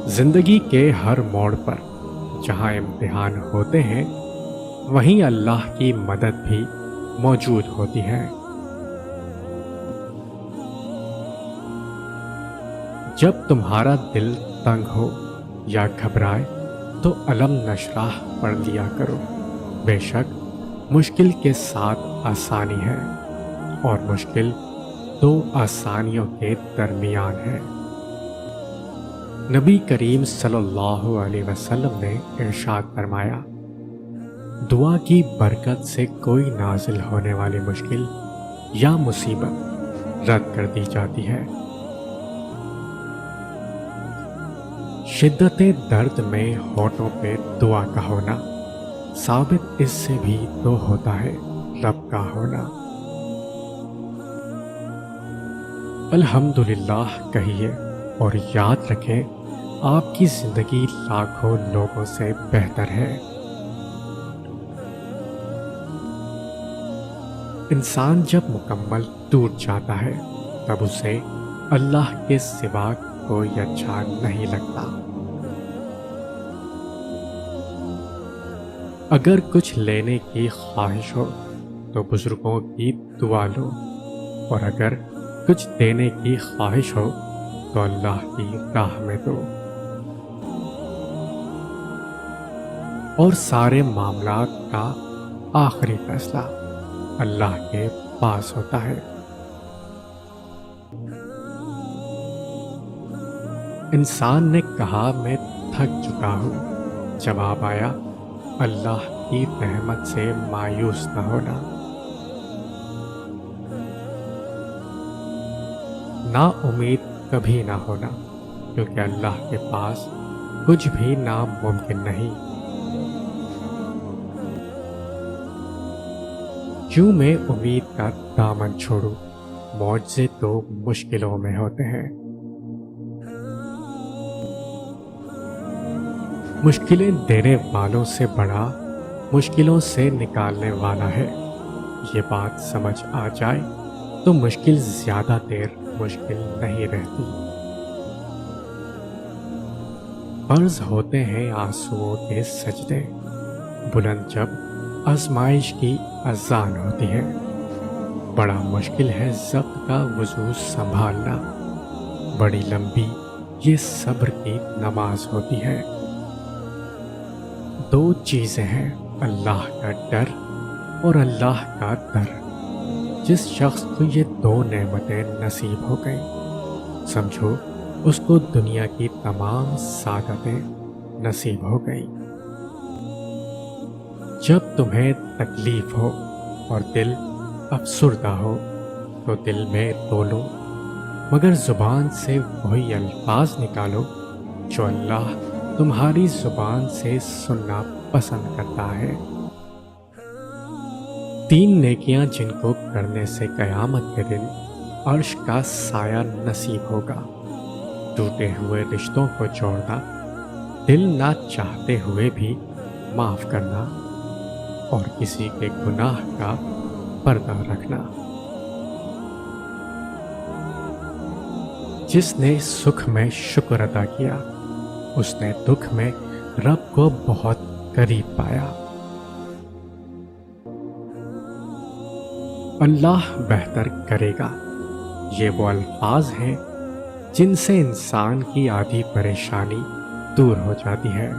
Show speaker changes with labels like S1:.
S1: जिंदगी के हर मोड़ पर जहाँ इम्तिहान होते हैं वहीं अल्लाह की मदद भी मौजूद होती है। जब तुम्हारा दिल तंग हो या घबराए तो अलम नशराह पढ़ लिया करो। बेशक मुश्किल के साथ आसानी है और मुश्किल दो आसानियों के दरमियान है। नबी करीम सल्लल्लाहु अलैहि वसल्लम ने इरशाद फरमाया, दुआ की बरकत से कोई नाजिल होने वाली मुश्किल या मुसीबत रद्द कर दी जाती है। शिद्दते दर्द में होठों पे दुआ का होना साबित इससे भी तो होता है रब का होना। अल्हम्दुलिल्लाह कहिए और याद रखें आपकी जिंदगी लाखों लोगों से बेहतर है। इंसान जब मुकम्मल टूट जाता है तब उसे अल्लाह के सिवा कोई अच्छा नहीं लगता। अगर कुछ लेने की ख्वाहिश हो तो बुजुर्गों की दुआ लो, और अगर कुछ देने की ख्वाहिश हो तो अल्लाह की राह में दो। और सारे मामलात का आखिरी फैसला अल्लाह के पास होता है। इंसान ने कहा मैं थक चुका हूँ। जवाब आया, अल्लाह की रहमत से मायूस न होना। ना उम्मीद कभी ना होना, क्योंकि अल्लाह के पास कुछ भी नामुमकिन नहीं। क्यों मैं उम्मीद का दामन छोड़ूं, मौजे तो मुश्किलों में होते हैं। मुश्किलें देने वालों से बड़ा मुश्किलों से निकालने वाला है। ये बात समझ आ जाए तो मुश्किल ज्यादा देर मुश्किल नहीं रहती। फर्ज होते हैं आंसुओं के सजदे, बुलंद जब आजमाइश की अजान होती है। बड़ा मुश्किल है ज़ब्त का वजू संभालना। बड़ी लंबी ये सब्र की नमाज होती है। दो चीज़ें हैं, अल्लाह का डर और अल्लाह का दर। जिस शख्स को ये दो नेमतें नसीब हो गई, समझो उसको दुनिया की तमाम सादतें नसीब हो गई। जब तुम्हें तकलीफ हो और दिल अफसुर्दा हो तो दिल में तोलो, मगर ज़ुबान से वही अल्फाज निकालो जो अल्लाह तुम्हारी ज़ुबान से सुनना पसंद करता है। तीन नेकियां जिनको करने से क़यामत के दिन अर्श का साया नसीब होगा। टूटे हुए रिश्तों को जोड़ना, दिल ना चाहते हुए भी माफ़ करना और किसी के गुनाह का पर्दा रखना। जिसने सुख में शुक्र अदा किया उसने दुख में रब को बहुत करीब पाया। अल्लाह बेहतर करेगा, ये वो अल्फाज हैं जिनसे इंसान की आधी परेशानी दूर हो जाती है।